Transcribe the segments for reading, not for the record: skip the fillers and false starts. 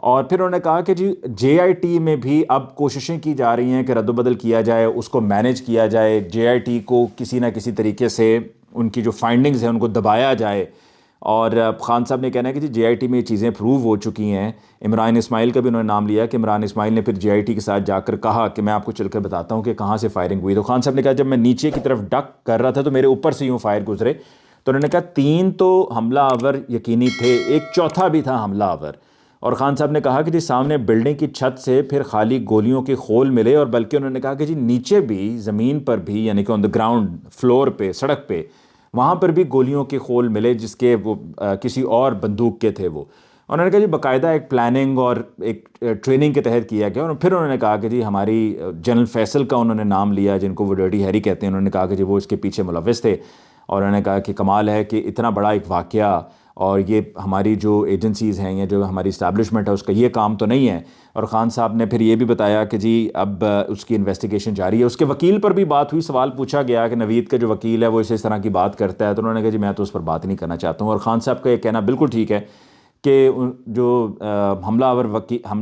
اور پھر انہوں نے کہا کہ جی JIT میں بھی اب کوششیں کی جا رہی ہیں کہ رد و بدل کیا جائے، اس کو مینیج کیا جائے، JIT کو کسی نہ کسی طریقے سے ان کی جو فائنڈنگز ہیں ان کو دبایا جائے۔ اور خان صاحب نے کہنا ہے کہ جی JIT میں یہ چیزیں پروو ہو چکی ہیں۔ عمران اسماعیل کا بھی انہوں نے نام لیا کہ عمران اسماعیل نے پھر JIT کے ساتھ جا کر کہا کہ میں آپ کو چل کر بتاتا ہوں کہ کہاں سے فائرنگ ہوئی۔ تو خان صاحب نے کہا جب میں نیچے کی طرف ڈک کر رہا تھا تو میرے اوپر سے یوں فائر گزرے۔ تو انہوں نے کہا 3 تو حملہ آور یقینی تھے، ایک چوتھا بھی تھا حملہ آور۔ اور خان صاحب نے کہا کہ جی سامنے بلڈنگ کی چھت سے پھر خالی گولیوں کے خول ملے، اور بلکہ انہوں نے کہا کہ جی نیچے بھی زمین پر بھی، یعنی کہ آن دا گراؤنڈ فلور پہ، سڑک پہ، وہاں پر بھی گولیوں کے خول ملے جس کے وہ کسی اور بندوق کے تھے وہ۔ انہوں نے کہا جی باقاعدہ ایک پلاننگ اور ایک ٹریننگ کے تحت کیا گیا۔ اور پھر انہوں نے کہا کہ جی ہماری جنرل فیصل کا انہوں نے نام لیا، جن کو وہ ڈرٹی ہیری کہتے ہیں، انہوں نے کہا کہ جی وہ اس کے پیچھے ملوث تھے۔ اور انہوں نے کہا کہ کمال ہے کہ اتنا بڑا ایک واقعہ، اور یہ ہماری جو ایجنسیز ہیں یا جو ہماری اسٹیبلشمنٹ ہے اس کا یہ کام تو نہیں ہے۔ اور خان صاحب نے پھر یہ بھی بتایا کہ جی اب اس کی انویسٹیگیشن جاری ہے۔ اس کے وکیل پر بھی بات ہوئی، سوال پوچھا گیا کہ نوید کا جو وکیل ہے وہ اس طرح کی بات کرتا ہے، تو انہوں نے کہا جی میں تو اس پر بات نہیں کرنا چاہتا ہوں۔ اور خان صاحب کا یہ کہنا بالکل ٹھیک ہے کہ جو حملہ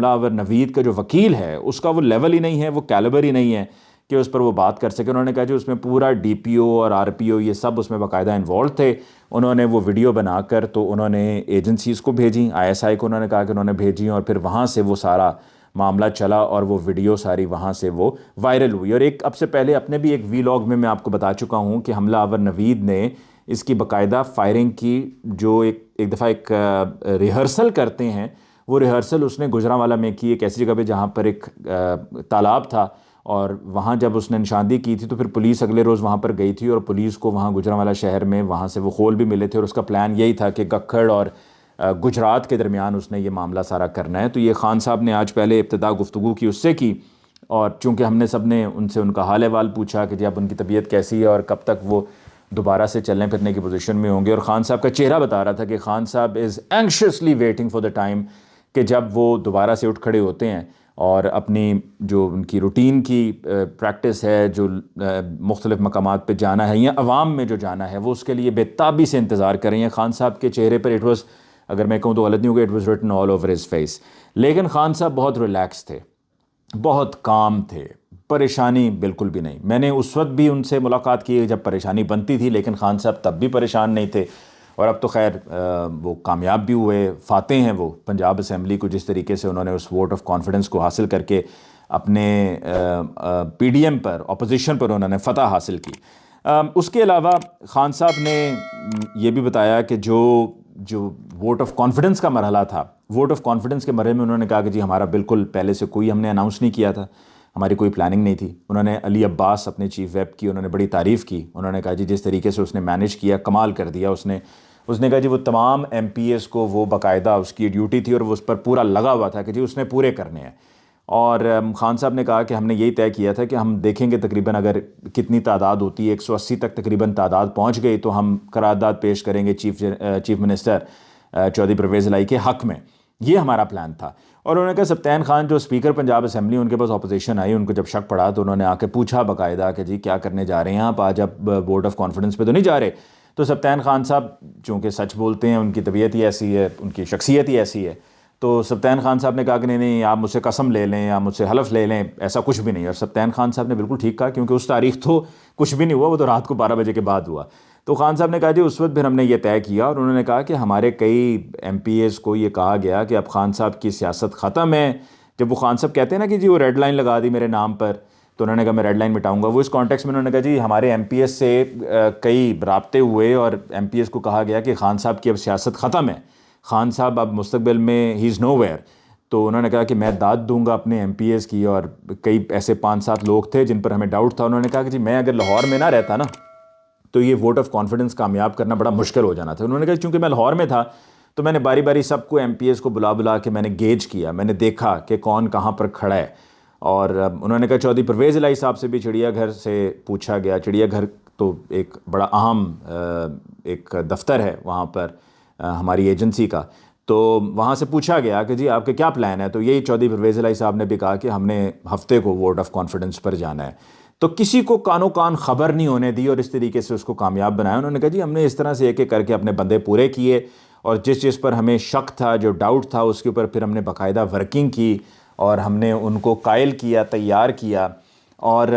آور نوید کا جو وکیل ہے اس کا وہ لیول ہی نہیں ہے، وہ کیلیبر ہی نہیں ہے کہ اس پر وہ بات کر سکے۔ انہوں نے کہا جی اس میں پورا DPO اور RPO یہ سب اس میں باقاعدہ انوالو تھے۔ انہوں نے وہ ویڈیو بنا کر تو انہوں نے ایجنسیز کو بھیجیں، ISI کو انہوں نے کہا کہ انہوں نے بھیجیں، اور پھر وہاں سے وہ سارا معاملہ چلا اور وہ ویڈیو ساری وہاں سے وہ وائرل ہوئی۔ اور ایک اب سے پہلے اپنے بھی ایک ولاگ میں آپ کو بتا چکا ہوں کہ حملہ آور نوید نے اس کی باقاعدہ فائرنگ کی، جو ایک دفعہ ایک ریہرسل کرتے ہیں، وہ ریہرسل اس نے گجرانوالہ میں کی، ایک ایسی جگہ پہ جہاں پر ایک تالاب تھا، اور وہاں جب اس نے نشاندہی کی تھی تو پھر پولیس اگلے روز وہاں پر گئی تھی، اور پولیس کو وہاں گجرانوالہ شہر میں وہاں سے وہ خول بھی ملے تھے، اور اس کا پلان یہی تھا کہ گکھڑ اور گجرات کے درمیان اس نے یہ معاملہ سارا کرنا ہے۔ تو یہ خان صاحب نے آج پہلے ابتدا گفتگو کی اس سے کی، اور چونکہ ہم نے سب نے ان سے ان کا حال احوال پوچھا کہ جی اب ان کی طبیعت کیسی ہے اور کب تک وہ دوبارہ سے چلنے پھرنے کی پوزیشن میں ہوں گے۔ اور خان صاحب کا چہرہ بتا رہا تھا کہ خان صاحب از اینکشیسلی ویٹنگ فار دا ٹائم کہ جب وہ دوبارہ سے اٹھ کھڑے ہوتے ہیں اور اپنی جو ان کی روٹین کی پریکٹس ہے، جو مختلف مقامات پہ جانا ہے یا عوام میں جو جانا ہے، وہ اس کے لیے بے تابی سے انتظار کر رہے ہیں۔ خان صاحب کے چہرے پر اگر میں کہوں تو غلط نہیں ہوگا، it was written all over his face. لیکن خان صاحب بہت ریلیکس تھے، بہت کام تھے، پریشانی بالکل بھی نہیں۔ میں نے اس وقت بھی ان سے ملاقات کی جب پریشانی بنتی تھی، لیکن خان صاحب تب بھی پریشان نہیں تھے، اور اب تو خیر وہ کامیاب بھی ہوئے، فاتح ہیں وہ پنجاب اسمبلی کو، جس طریقے سے انہوں نے اس ووٹ آف کانفیڈنس کو حاصل کر کے اپنے PDM پر، اپوزیشن پر انہوں نے فتح حاصل کی۔ اس کے علاوہ خان صاحب نے یہ بھی بتایا کہ جو ووٹ آف کانفیڈنس کا مرحلہ تھا، ووٹ آف کانفیڈنس کے مرحلے میں انہوں نے کہا کہ جی ہمارا بالکل پہلے سے کوئی ہم نے اناؤنس نہیں کیا تھا، ہماری کوئی پلاننگ نہیں تھی۔ انہوں نے علی عباس اپنے چیف ویپ کی انہوں نے بڑی تعریف کی، انہوں نے کہا جی جس طریقے سے اس نے مینیج کیا کمال کر دیا۔ اس نے کہا جی وہ تمام MPs کو وہ باقاعدہ اس کی ڈیوٹی تھی اور وہ اس پر پورا لگا ہوا تھا کہ جی اس نے پورے کرنے ہیں۔ اور خان صاحب نے کہا کہ ہم نے یہی طے کیا تھا کہ ہم دیکھیں گے تقریباً اگر کتنی تعداد ہوتی ہے، 180 تک تقریباً تعداد پہنچ گئی تو ہم قرارداد پیش کریں گے چیف منسٹر چودھری پرویز الہی کے حق میں۔ یہ ہمارا پلان تھا۔ اور انہوں نے کہا سبطین خان جو اسپیکر پنجاب اسمبلی، ان کے پاس اپوزیشن آئی، ان کو جب شک پڑا تو انہوں نے آ کے پوچھا باقاعدہ کہ جی کیا کرنے جا رہے ہیں آپ آج، اب ووٹ آف کانفیڈنس پہ تو نہیں جا رہے؟ تو سبطین خان صاحب چونکہ سچ بولتے ہیں، ان کی طبیعت ہی ایسی ہے، ان کی شخصیت ہی ایسی ہے، تو سبطین خان صاحب نے کہا کہ نہیں آپ مجھ سے قسم لے لیں یا مجھ سے حلف لے لیں، ایسا کچھ بھی نہیں۔ اور سبطین خان صاحب نے بالکل ٹھیک کہا، کیونکہ اس تاریخ تو کچھ بھی نہیں ہوا، وہ تو رات کو 12 بجے کے بعد ہوا۔ تو خان صاحب نے کہا جی اس وقت پھر ہم نے یہ طے کیا، اور انہوں نے کہا کہ ہمارے کئی MPs کو یہ کہا گیا کہ اب خان صاحب کی سیاست ختم ہے۔ جب وہ خان صاحب کہتے ہیں نا کہ جی وہ ریڈ لائن لگا دی میرے نام پر، تو انہوں نے کہا میں ریڈ لائن مٹاؤں گا، وہ اس کانٹیکس میں انہوں نے کہا جی ہمارے MPs سے کئی رابطے ہوئے اور MPs کو کہا گیا کہ خان صاحب کی اب سیاست ختم ہے، خان صاحب اب مستقبل میں ہی از نو ویئر۔ تو انہوں نے کہا کہ میں داد دوں گا اپنے MPs کی، اور کئی ایسے 5-7 لوگ تھے جن پر ہمیں ڈاؤٹ تھا۔ انہوں نے کہا کہ جی میں اگر لاہور میں نہ رہتا نا تو یہ ووٹ آف کانفیڈنس کامیاب کرنا بڑا مشکل ہو جانا تھا۔ انہوں نے کہا چونکہ میں لاہور میں تھا تو میں نے باری باری سب کو MPs کو بلا کے میں نے گیج کیا، میں نے دیکھا کہ کون کہاں پر کھڑا ہے۔ اور انہوں نے کہا چودھری پرویز الہی صاحب سے بھی چڑیا گھر سے پوچھا گیا، چڑیا گھر تو ایک بڑا اہم ایک دفتر ہے وہاں پر ہماری ایجنسی کا، تو وہاں سے پوچھا گیا کہ جی آپ کے کیا پلان ہے، تو یہی چودھری پرویز الہی صاحب نے بھی کہا کہ ہم نے ہفتے کو ووٹ آف کانفیڈنس پر جانا ہے۔ تو کسی کو کانوں کان خبر نہیں ہونے دی اور اس طریقے سے اس کو کامیاب بنایا۔ انہوں نے کہا جی ہم نے اس طرح سے ایک ایک کر کے اپنے بندے پورے کیے، اور جس پر ہمیں شک تھا, جو ڈاؤٹ تھا, اس کے اوپر پھر ہم نے باقاعدہ ورکنگ کی اور ہم نے ان کو قائل کیا, تیار کیا. اور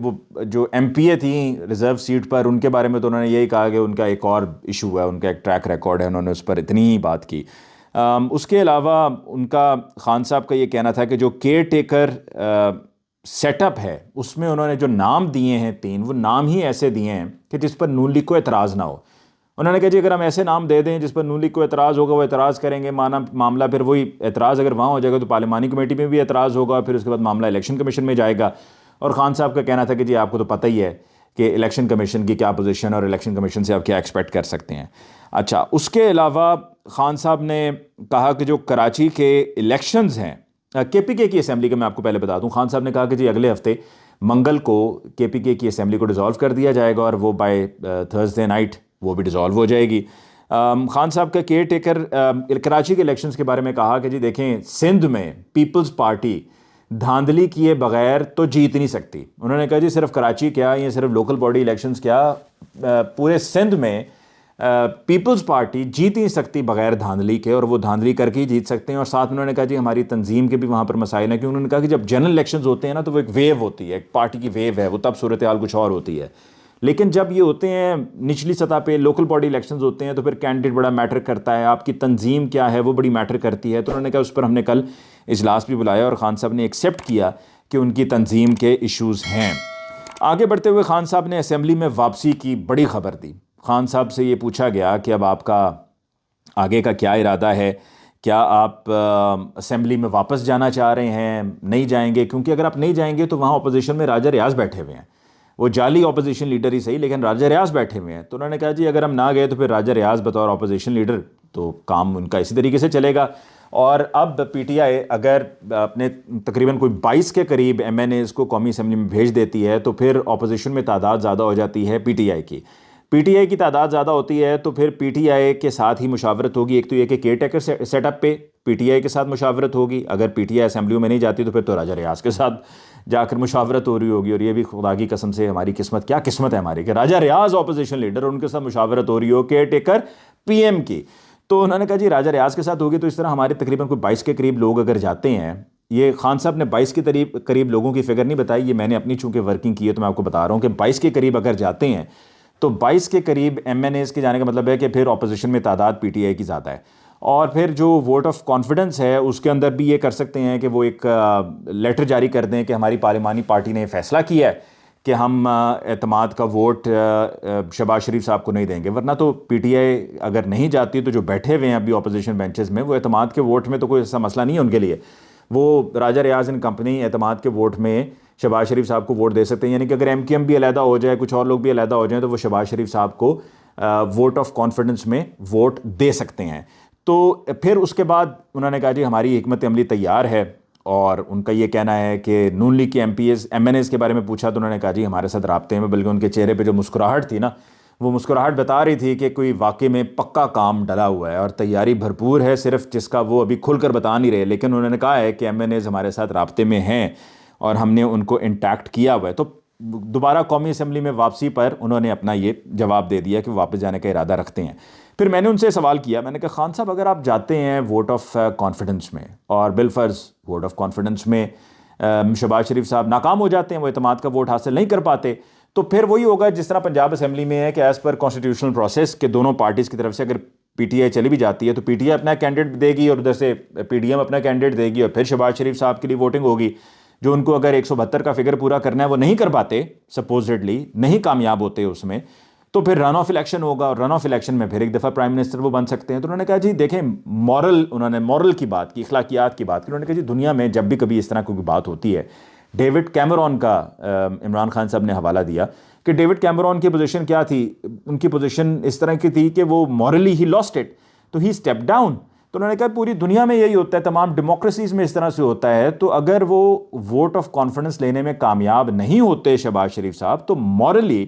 وہ جو ایم پی اے تھیں ریزرو سیٹ پر, ان کے بارے میں تو انہوں نے یہی کہا کہ ان کا ایک اور ایشو ہے, ان کا ایک ٹریک ریکارڈ ہے, انہوں نے اس پر اتنی ہی بات کی. اس کے علاوہ ان کا خان صاحب کا یہ کہنا تھا کہ جو کیئر ٹیکر سیٹ اپ ہے اس میں انہوں نے جو نام دیے ہیں 3, وہ نام ہی ایسے دیے ہیں کہ جس پر نون لیگ کو اعتراض نہ ہو. انہوں نے کہا جی اگر ہم ایسے نام دے دیں جس پر نون لیگ کو اعتراض ہوگا, وہ اعتراض کریں گے, معاملہ پھر وہی اعتراض اگر وہاں ہو جائے گا تو پارلیمانی کمیٹی میں بھی اعتراض ہوگا, پھر اس کے بعد معاملہ الیکشن کمیشن میں جائے گا. اور خان صاحب کا کہنا تھا کہ جی آپ کو تو پتہ ہی ہے کہ الیکشن کمیشن کی کیا پوزیشن اور الیکشن کمیشن سے آپ کیا ایکسپیکٹ کر سکتے ہیں. اچھا, اس کے علاوہ خان صاحب نے کہا کہ جو کراچی کے الیکشنز ہیں, کے پی کے کی اسمبلی کا میں آپ کو پہلے بتا دوں, خان صاحب نے کہا کہ جی اگلے ہفتے منگل کو کے پی کے کی اسمبلی کو ڈیزالو کر دیا جائے گا اور وہ بائی تھرسڈے نائٹ وہ بھی ڈیزالو ہو جائے گی. خان صاحب کا کیئر ٹیکر کراچی کے الیکشنز کے بارے میں کہا کہ جی دیکھیں سندھ میں پیپلز پارٹی دھاندلی کیے بغیر تو جیت نہیں سکتی. انہوں نے کہا جی صرف کراچی کیا, یہ صرف لوکل باڈی الیکشنز کیا, پورے سندھ میں پیپلز پارٹی جیت نہیں سکتی بغیر دھاندلی کے, اور وہ دھاندلی کر کے ہی جیت سکتے ہیں. اور ساتھ انہوں نے کہا جی ہماری تنظیم کے بھی وہاں پر مسائل ہیں, کہ انہوں نے کہا کہ جب جنرل الیکشنز ہوتے ہیں نا تو وہ ایک ویو ہوتی ہے, ایک پارٹی کی ویو ہے, وہ تب صورتحال کچھ اور ہوتی ہے. لیکن جب یہ ہوتے ہیں نچلی سطح پہ لوکل باڈی الیکشنز ہوتے ہیں تو پھر کینڈیڈیٹ بڑا میٹر کرتا ہے, آپ کی تنظیم کیا ہے وہ بڑی میٹر کرتی ہے. تو انہوں نے کہا اس پر ہم نے کل اجلاس بھی بلایا اور خان صاحب نے ایکسیپٹ کیا کہ ان کی تنظیم کے ایشوز ہیں. آگے بڑھتے ہوئے خان صاحب نے اسمبلی میں واپسی کی بڑی خبر دی. خان صاحب سے یہ پوچھا گیا کہ اب آپ کا آگے کا کیا ارادہ ہے, کیا آپ اسمبلی میں واپس جانا چاہ رہے ہیں, نہیں جائیں گے, کیونکہ اگر آپ نہیں جائیں گے تو وہاں اپوزیشن میں راجہ ریاض بیٹھے ہوئے ہیں, وہ جعلی اپوزیشن لیڈر ہی صحیح لیکن راجہ ریاض بیٹھے ہوئے ہیں. تو انہوں نے کہا جی اگر ہم نہ گئے تو پھر راجہ ریاض بطور اپوزیشن لیڈر تو کام ان کا اسی طریقے سے چلے گا. اور اب پی ٹی آئی اگر اپنے تقریباً کوئی 22 کے قریب ایم این ایز کو قومی اسمبلی میں بھیج دیتی ہے تو پھر اپوزیشن میں تعداد زیادہ ہو جاتی ہے. پی ٹی آئی کی تعداد زیادہ ہوتی ہے تو پھر پی ٹی آئی کے ساتھ ہی مشاورت ہوگی. ایک تو یہ کہ کیئر ٹیکر سیٹ اپ پہ پی ٹی آئی کے ساتھ مشاورت ہوگی, اگر پی ٹی آئی اسمبلیوں میں نہیں جاتی تو پھر تو راجہ ریاض کے ساتھ جا کر مشاورت ہو رہی ہوگی. اور یہ بھی خدا کی قسم سے ہماری قسمت, کیا قسمت ہے ہماری کہ راجہ ریاض اپوزیشن لیڈر, اور ان کے ساتھ مشاورت ہو رہی ہو کیئر ٹیکر پی ایم کی. تو انہوں نے کہا جی راجہ ریاض کے ساتھ ہوگی. تو اس طرح ہمارے تقریباً کوئی 22 کے قریب لوگ اگر جاتے ہیں, یہ خان صاحب نے 22 کے قریب لوگوں کی فگر نہیں بتائی, یہ میں نے اپنی چونکہ ورکنگ کی ہے تو میں آپ کو بتا رہا ہوں کہ 22 کے قریب اگر جاتے ہیں تو 22 کے قریب ایم این ایز کے جانے کا مطلب ہے کہ پھر اپوزیشن میں تعداد پی ٹی آئی کی زیادہ ہے. اور پھر جو ووٹ آف کانفیڈنس ہے اس کے اندر بھی یہ کر سکتے ہیں کہ وہ ایک لیٹر جاری کر دیں کہ ہماری پارلیمانی پارٹی نے فیصلہ کیا ہے کہ ہم اعتماد کا ووٹ شہباز شریف صاحب کو نہیں دیں گے. ورنہ تو پی ٹی آئی اگر نہیں جاتی تو جو بیٹھے ہوئے ہیں ابھی اپوزیشن بینچز میں, وہ اعتماد کے ووٹ میں تو کوئی ایسا مسئلہ نہیں ہے ان کے لیے, وہ راجہ ریاض ان کمپنی اعتماد کے ووٹ میں شہباز شریف صاحب کو ووٹ دے سکتے ہیں. یعنی کہ اگر ایم کیو ایم بھی علیحدہ ہو جائے, کچھ اور لوگ بھی علیحدہ ہو جائیں, تو وہ شہباز شریف صاحب کو ووٹ آف کانفیڈنس میں ووٹ دے سکتے ہیں. تو پھر اس کے بعد انہوں نے کہا جی ہماری حکمت عملی تیار ہے, اور ان کا یہ کہنا ہے کہ نون لیگ کے ایم این ایز کے بارے میں پوچھا تو انہوں نے کہا جی ہمارے ساتھ رابطے میں, بلکہ ان کے چہرے پہ جو مسکراہٹ تھی نا, وہ مسکراہٹ بتا رہی تھی کہ کوئی واقعے میں پکا کام ڈلا ہوا ہے اور تیاری بھرپور ہے, صرف جس کا وہ ابھی کھل کر بتا نہیں رہے. لیکن انہوں نے کہا ہے کہ ایم این ایز ہمارے ساتھ رابطے میں ہیں اور ہم نے ان کو انٹیکٹ کیا ہوا ہے. تو دوبارہ قومی اسمبلی میں واپسی پر انہوں نے اپنا یہ جواب دے دیا کہ وہ واپس جانے کا ارادہ رکھتے ہیں. پھر میں نے ان سے سوال کیا, میں نے کہا خان صاحب اگر آپ جاتے ہیں ووٹ آف کانفیڈنس میں اور بالفرض ووٹ آف کانفیڈنس میں شہباز شریف صاحب ناکام ہو جاتے ہیں, وہ اعتماد کا ووٹ حاصل نہیں کر پاتے, تو پھر وہی ہوگا جس طرح پنجاب اسمبلی میں ہے کہ ایز پر کانسٹیٹیوشنل پروسیس کے دونوں پارٹیز کی طرف سے اگر پی ٹی آئی چلی بھی جاتی ہے تو پی ٹی آئی اپنا کینڈیڈیٹ دے گی اور ادھر سے پی ڈی ایم اپنا کینڈیڈیٹ دے گی, اور پھر شہباز شریف صاحب کے لیے ووٹنگ ہوگی. جو ان کو اگر 172 کا فگر پورا کرنا ہے وہ نہیں کر پاتے, سپوزڈلی نہیں کامیاب ہوتے اس میں, تو پھر رن آف الیکشن ہوگا, اور رن آف الیکشن میں پھر ایک دفعہ پرائم منسٹر وہ بن سکتے ہیں. تو انہوں نے کہا جی دیکھیں انہوں نے مورل کی بات کی, اخلاقیات کی بات کی. انہوں نے کہا جی دنیا میں جب بھی کبھی اس طرح کوئی بات ہوتی ہے, ڈیوڈ کیمرون کا عمران خان صاحب نے حوالہ دیا کہ ڈیوڈ کیمرون کی پوزیشن کیا تھی, ان کی پوزیشن اس طرح کی تھی کہ وہ مورلی ہی لاسٹ اٹ, تو ہی اسٹیپ ڈاؤن. تو انہوں نے کہا پوری دنیا میں یہی ہوتا ہے, تمام ڈیموکریسیز میں اس طرح سے ہوتا ہے. تو اگر وہ ووٹ آف کانفیڈنس لینے میں کامیاب نہیں ہوتے شہباز شریف صاحب, تو morally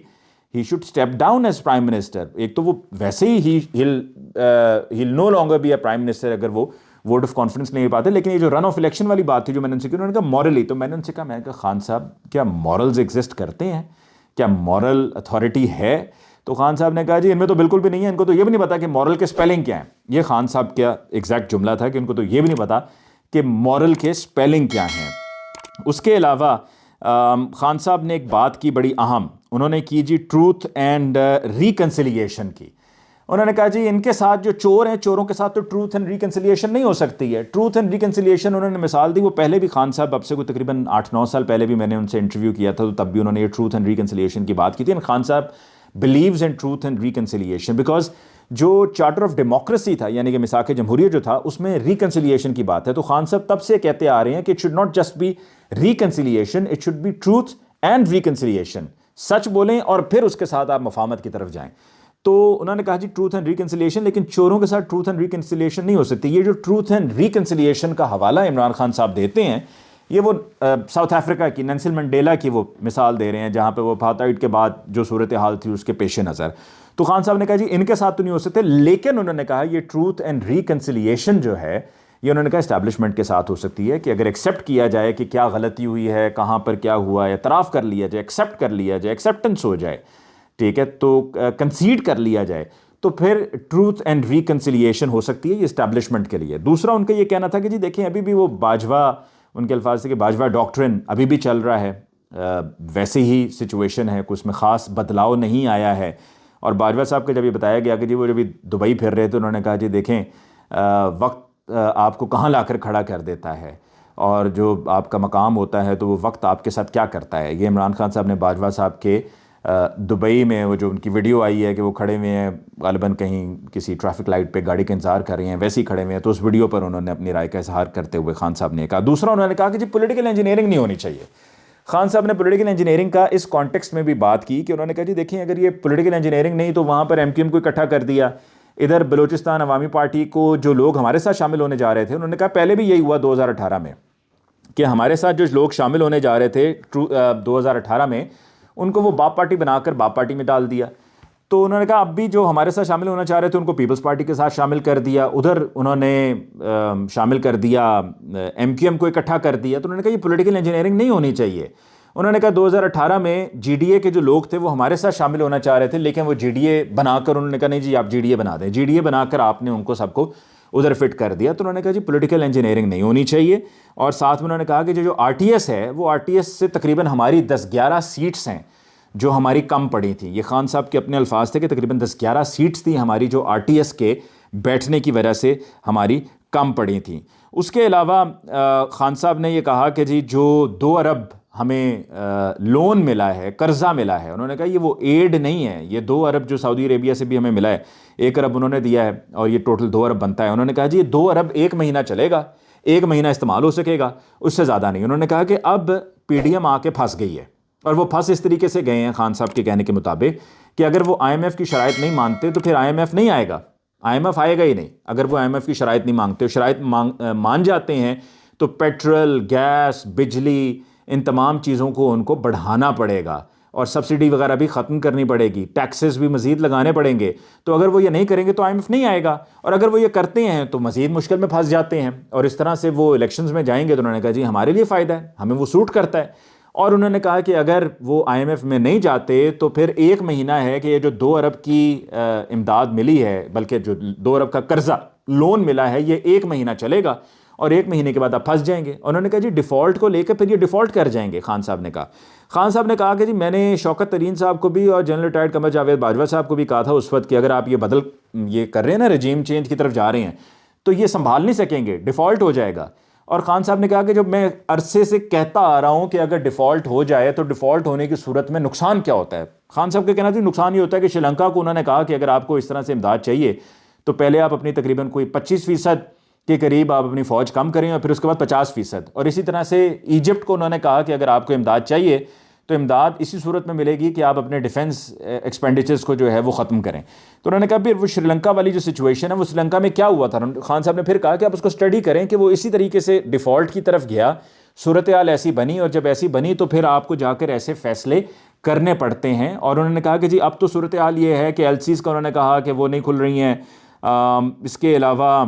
he should step down as prime minister. ایک تو وہ ویسے ہی he'll no longer be a prime minister اگر وہ ووٹ آف کانفیڈنس نہیں پاتے. لیکن یہ جو رن آف الیکشن والی بات تھی جو میں نے ان سے کی, انہوں نے کہا مورلی. تو میں نے ان سے کہا, میں نے کہا خان صاحب کیا مورلز ایگزسٹ کرتے ہیں, کیا مورل اتھارٹی ہے؟ تو خان صاحب نے کہا جی ان میں تو بالکل بھی نہیں ہے، ان کو تو یہ بھی نہیں پتا کہ مورل کے سپیلنگ کیا ہیں. یہ خان صاحب کا ایگزیکٹ جملہ تھا کہ ان کو تو یہ بھی نہیں پتا کہ مورل کے سپیلنگ کیا ہیں. اس کے علاوہ خان صاحب نے ایک بات کی بڑی اہم، انہوں نے کی جی ٹروتھ اینڈ ریکنسیلیشن کی. انہوں نے کہا جی ان کے ساتھ جو چور ہیں، چوروں کے ساتھ تو ٹروتھ اینڈ ریکنسیلیشن نہیں ہو سکتی ہے. ٹروتھ اینڈ ریکنسیلیشن انہوں نے مثال دی، وہ پہلے بھی خان صاحب اب سے کوئی تقریباً 8-9 سال پہلے بھی میں نے ان سے انٹرویو کیا تھا، تو تب بھی انہوں نے یہ ٹروتھ اینڈ ریکنسیلیشن کی بات کی تھی. خان صاحب believes in truth and reconciliation because جو چارٹر آف ڈیموکریسی تھا، یعنی کہ میثاق جمہوریت جو تھا، اس میں ریکنسیلیشن کی بات ہے. تو خان صاحب تب سے کہتے آ رہے ہیں کہ it should not just be reconciliation, it should be truth and reconciliation. سچ بولیں اور پھر اس کے ساتھ آپ مفاہمت کی طرف جائیں. تو انہوں نے کہا جی ٹروتھ اینڈ ریکنسیلیشن، لیکن چوروں کے ساتھ ٹروتھ اینڈ ریکنسیلیشن نہیں ہو سکتی. یہ جو ٹروتھ اینڈ ریکنسیلیشن کا حوالہ عمران خان صاحب دیتے ہیں، یہ وہ ساؤتھ افریقہ کی نیلسن منڈیلا کی وہ مثال دے رہے ہیں، جہاں پہ وہ اپارتھائڈ کے بعد جو صورتحال تھی اس کے پیش نظر. تو خان صاحب نے کہا جی ان کے ساتھ تو نہیں ہو سکتے، لیکن انہوں نے کہا یہ ٹروتھ اینڈ ریکنسیلیشن جو ہے یہ انہوں نے کہا اسٹیبلشمنٹ کے ساتھ ہو سکتی ہے، کہ اگر ایکسیپٹ کیا جائے کہ کیا غلطی ہوئی ہے، کہاں پر کیا ہوا ہے، اعتراف کر لیا جائے، ایکسیپٹ کر لیا جائے، ایکسیپٹنس ہو جائے، ٹھیک ہے، تو کنسیڈ کر لیا جائے، تو پھر ٹروتھ اینڈ ریکنسیلیشن ہو سکتی ہے یہ اسٹیبلشمنٹ کے لیے. دوسرا ان کا یہ کہنا تھا کہ جی دیکھیں ابھی بھی وہ باجوہ، ان کے الفاظ سے کہ باجوہ ڈاکٹرن ابھی بھی چل رہا ہے، ویسے ہی سچویشن ہے، کوئی اس میں خاص بدلاؤ نہیں آیا ہے. اور باجوہ صاحب کو جب یہ بتایا گیا کہ جی وہ جب دبئی پھر رہے تھے، انہوں نے کہا جی دیکھیں وقت آپ کو کہاں لا کر کھڑا کر دیتا ہے، اور جو آپ کا مقام ہوتا ہے تو وہ وقت آپ کے ساتھ کیا کرتا ہے. یہ عمران خان صاحب نے باجوہ صاحب کے دبئی میں وہ جو ان کی ویڈیو آئی ہے کہ وہ کھڑے ہوئے ہیں غالباً کہیں کسی ٹریفک لائٹ پہ گاڑی کا انتظار کر رہے ہیں، ویسے ہی کھڑے ہوئے ہیں، تو اس ویڈیو پر انہوں نے اپنی رائے کا اظہار کرتے ہوئے خان صاحب نے کہا. دوسرا انہوں نے کہا کہ جی پولیٹیکل انجینئرنگ نہیں ہونی چاہیے. خان صاحب نے پولیٹیکل انجینئرنگ کا اس کانٹیکسٹ میں بھی بات کی کہ انہوں نے کہا جی دیکھیں اگر یہ پولیٹیکل انجینئرنگ نہیں تو وہاں پر MQM کو اکٹھا کر دیا، ادھر بلوچستان عوامی پارٹی کو جو لوگ ہمارے ساتھ شامل ہونے جا رہے تھے، انہوں نے کہا پہلے بھی یہی ہوا 2018 میں کہ ہمارے ساتھ جو لوگ شامل ہونے جا رہے تھے 2018 میں، ان کو وہ باپ پارٹی بنا کر باپ پارٹی میں ڈال دیا. تو انہوں نے کہا اب بھی جو ہمارے ساتھ شامل ہونا چاہ رہے تھے ان کو پیپلز پارٹی کے ساتھ شامل کر دیا، ادھر انہوں نے شامل کر دیا MQM کو اکٹھا کر دیا. تو انہوں نے کہا یہ پولیٹیکل انجینئرنگ نہیں ہونی چاہیے. انہوں نے کہا 2018 میں GDA کے جو لوگ تھے وہ ہمارے ساتھ شامل ہونا چاہ رہے تھے، لیکن وہ GDA بنا کر انہوں نے کہا نہیں جی آپ GDA بنا دیں، GDA بنا کر آپ نے ان کو سب کو ادھر فٹ کر دیا. تو انہوں نے کہا جی پولیٹیکل انجینئرنگ نہیں ہونی چاہیے. اور ساتھ میں انہوں نے کہا کہ جو RTS ہے وہ RTS سے تقریباً ہماری 10-11 سیٹس ہیں جو ہماری کم پڑی تھیں. یہ خان صاحب کے اپنے الفاظ تھے کہ تقریباً 10-11 سیٹس تھیں ہماری جو RTS کے بیٹھنے کی وجہ سے ہماری کم پڑی تھیں. اس کے علاوہ خان صاحب نے یہ کہا کہ جی جو 2 ارب ہمیں لون ملا ہے، قرضہ ملا ہے، انہوں نے کہا یہ وہ ایڈ نہیں ہے، یہ 2 ارب جو سعودی عربیہ سے بھی ہمیں ملا ہے، 1 ارب انہوں نے دیا ہے اور یہ ٹوٹل 2 ارب بنتا ہے. انہوں نے کہا جی یہ 2 ارب 1 مہینہ چلے گا، 1 مہینہ استعمال ہو سکے گا، اس سے زیادہ نہیں. انہوں نے کہا کہ اب PDM آ کے پھنس گئی ہے، اور وہ پھنس اس طریقے سے گئے ہیں خان صاحب کے کہنے کے مطابق کہ اگر وہ IMF کی شرائط نہیں مانتے تو پھر IMF نہیں آئے گا، IMF آئے گا ہی نہیں. اگر وہ IMF کی شرائط نہیں مانگتے، شرائط مان جاتے ہیں تو پیٹرول، گیس، بجلی، ان تمام چیزوں کو ان کو بڑھانا پڑے گا، اور سبسڈی وغیرہ بھی ختم کرنی پڑے گی، ٹیکسز بھی مزید لگانے پڑیں گے. تو اگر وہ یہ نہیں کریں گے تو IMF نہیں آئے گا، اور اگر وہ یہ کرتے ہیں تو مزید مشکل میں پھنس جاتے ہیں، اور اس طرح سے وہ الیکشنز میں جائیں گے. تو انہوں نے کہا جی ہمارے لیے فائدہ ہے، ہمیں وہ سوٹ کرتا ہے. اور انہوں نے کہا کہ اگر وہ IMF میں نہیں جاتے تو پھر 1 مہینہ ہے کہ یہ جو 2 ارب کی امداد ملی ہے، بلکہ جو 2 ارب کا قرضہ لون ملا ہے، یہ 1 مہینہ چلے گا، اور 1 مہینے کے بعد آپ پھنس جائیں گے. انہوں نے کہا جی ڈیفالٹ کو لے کے پھر یہ ڈیفالٹ کر جائیں گے. خان صاحب نے کہا کہ جی میں نے شوکت ترین صاحب کو بھی اور جنرل ریٹائرڈ قمر جاوید باجوہ صاحب کو بھی کہا تھا اس وقت کہ اگر آپ یہ کر رہے ہیں نا، رجیم چینج کی طرف جا رہے ہیں، تو یہ سنبھال نہیں سکیں گے، ڈیفالٹ ہو جائے گا. اور خان صاحب نے کہا کہ جب میں عرصے سے کہتا آ رہا ہوں کہ اگر ڈیفالٹ ہو جائے تو ڈیفالٹ ہونے کی صورت میں نقصان کیا ہوتا ہے. خان صاحب کا کہنا تھا نقصان یہ ہوتا ہے کہ شری لنکا کو انہوں نے کہا کہ اگر آپ کو اس طرح سے امداد چاہیے تو پہلے آپ اپنی تقریباً کوئی 25% کے قریب آپ اپنی فوج کم کریں، اور پھر اس کے بعد 50%. اور اسی طرح سے ایجپٹ کو انہوں نے کہا کہ اگر آپ کو امداد چاہیے تو امداد اسی صورت میں ملے گی کہ آپ اپنے ڈیفنس ایکسپینڈیچرز کو جو ہے وہ ختم کریں. تو انہوں نے کہا پھر وہ شری لنکا والی جو سچویشن ہے وہ سری لنکا میں کیا ہوا تھا. خان صاحب نے پھر کہا کہ آپ اس کو اسٹڈی کریں کہ وہ اسی طریقے سے ڈیفالٹ کی طرف گیا، صورتحال ایسی بنی، اور جب ایسی بنی تو پھر آپ کو جا کر ایسے فیصلے کرنے پڑتے ہیں. اور انہوں نے کہا کہ جی اب تو صورتحال یہ ہے کہ LCs کا انہوں نے کہا کہ وہ نہیں کھل رہی ہیں، اس کے علاوہ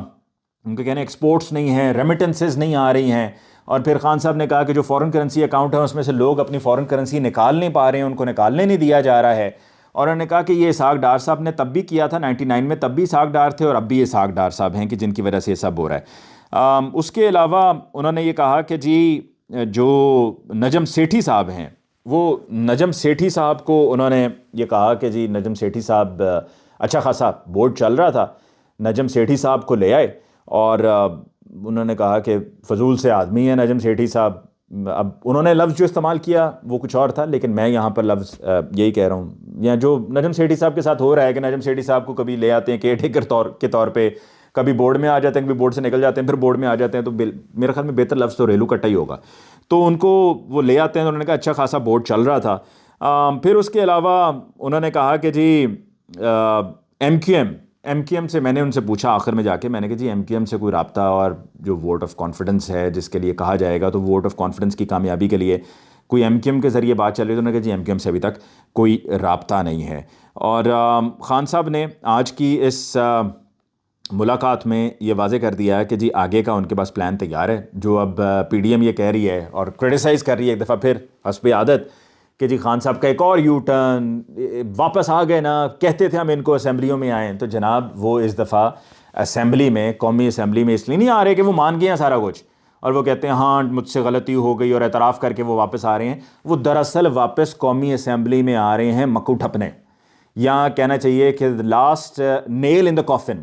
ان کے کہنے ایکسپورٹس نہیں ہیں، ریمیٹنسز نہیں آ رہی ہیں. اور پھر خان صاحب نے کہا کہ جو فورن کرنسی اکاؤنٹ ہے اس میں سے لوگ اپنی فورن کرنسی نکال نہیں پا رہے ہیں، ان کو نکالنے نہیں دیا جا رہا ہے. اور انہوں نے کہا کہ یہ اسحاق ڈار صاحب نے تب بھی کیا تھا 99 میں، تب بھی اسحاق ڈار تھے اور اب بھی اسحاق ڈار صاحب ہیں کہ جن کی وجہ سے یہ سب ہو رہا ہے۔ اس کے علاوہ انہوں نے یہ کہا کہ جی جو نجم سیٹھی صاحب ہیں، وہ نجم سیٹھی صاحب کو انہوں نے یہ کہا کہ جی نجم سیٹھی صاحب اچھا خاصا ووٹ چل رہا تھا، نجم سیٹھی صاحب کو لے آئے، اور انہوں نے کہا کہ فضول سے آدمی ہیں نجم سیٹھی صاحب۔ اب انہوں نے لفظ جو استعمال کیا وہ کچھ اور تھا، لیکن میں یہاں پر لفظ یہی کہہ رہا ہوں، یا جو نجم سیٹھی صاحب کے ساتھ ہو رہا ہے کہ نجم سیٹھی صاحب کو کبھی لے آتے ہیں کیئر ٹیکر کے طور پہ، کبھی بورڈ میں آ جاتے ہیں، کبھی بورڈ سے نکل جاتے ہیں، پھر بورڈ میں آ جاتے ہیں، تو میرے خیال میں بہتر لفظ تو ریلو کٹا ہی ہوگا۔ تو ان کو وہ لے آتے ہیں، تو انہوں نے کہا اچھا خاصا بورڈ چل رہا تھا۔ پھر اس کے علاوہ انہوں نے کہا کہ جی ایم کیو ایم سے میں نے ان سے پوچھا آخر میں جا کے، میں نے کہا جی ایم کیو ایم سے کوئی رابطہ، اور جو ووٹ آف کانفیڈنس ہے جس کے لیے کہا جائے گا، تو ووٹ آف کانفیڈنس کی کامیابی کے لیے کوئی ایم کیو ایم کے ذریعے بات چل رہی ہے، تو انہوں نے کہا جی ایم کیو ایم سے ابھی تک کوئی رابطہ نہیں ہے۔ اور خان صاحب نے آج کی اس ملاقات میں یہ واضح کر دیا ہے کہ جی آگے کا ان کے پاس پلان تیار ہے، جو اب پی ڈی ایم یہ کہہ رہی ہے اور کرٹیسائز کر رہی ہے ایک دفعہ پھر حسب عادت کہ جی خان صاحب کا ایک اور یو ٹرن، واپس آ گئے نا، کہتے تھے ہم ان کو اسمبلیوں میں آئیں، تو جناب وہ اس دفعہ اسمبلی میں، قومی اسمبلی میں اس لیے نہیں آ رہے کہ وہ مان گئے ہیں سارا کچھ اور وہ کہتے ہیں ہاں مجھ سے غلطی ہو گئی اور اعتراف کر کے وہ واپس آ رہے ہیں، وہ دراصل واپس قومی اسمبلی میں آ رہے ہیں مکو ٹھپنے، یا کہنا چاہیے کہ لاسٹ نیل ان دا کافن،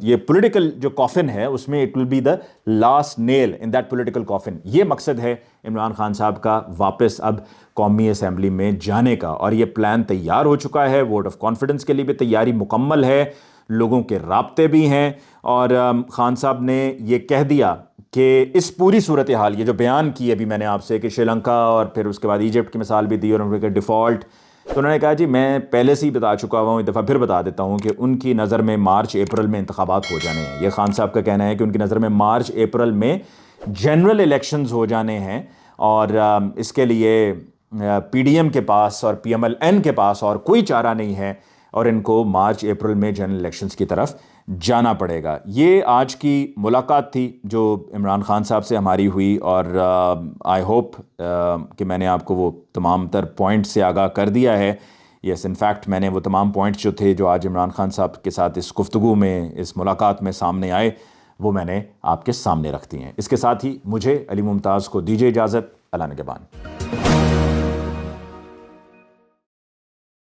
یہ پولیٹیکل جو کافن ہے اس میں it will be the last nail in that political coffin. یہ مقصد ہے عمران خان صاحب کا واپس اب قومی اسمبلی میں جانے کا، اور یہ پلان تیار ہو چکا ہے، ووٹ آف کانفیڈنس کے لیے بھی تیاری مکمل ہے، لوگوں کے رابطے بھی ہیں، اور خان صاحب نے یہ کہہ دیا کہ اس پوری صورتحال، یہ جو بیان کی ابھی میں نے آپ سے کہ سری لنکا اور پھر اس کے بعد ایجپٹ کی مثال بھی دی اور ان کے ڈیفالٹ، تو انہوں نے کہا جی میں پہلے سے ہی بتا چکا ہوا ہوں، ایک دفعہ پھر بتا دیتا ہوں کہ ان کی نظر میں مارچ اپریل میں انتخابات ہو جانے ہیں۔ یہ خان صاحب کا کہنا ہے کہ ان کی نظر میں مارچ اپریل میں جنرل الیکشنز ہو جانے ہیں، اور اس کے لیے پی ڈی ایم کے پاس اور پی ایم ایل این کے پاس اور کوئی چارہ نہیں ہے، اور ان کو مارچ اپریل میں جنرل الیکشنز کی طرف جانا پڑے گا۔ یہ آج کی ملاقات تھی جو عمران خان صاحب سے ہماری ہوئی، اور آئی ہوپ کہ میں نے آپ کو وہ تمام تر پوائنٹ سے آگاہ کر دیا ہے۔ یس ان فیکٹ میں نے وہ تمام پوائنٹس جو تھے جو آج عمران خان صاحب کے ساتھ اس گفتگو میں، اس ملاقات میں سامنے آئے، وہ میں نے آپ کے سامنے رکھ دی ہیں۔ اس کے ساتھ ہی مجھے علی ممتاز کو دیجیے اجازت، اللہ نگہبان۔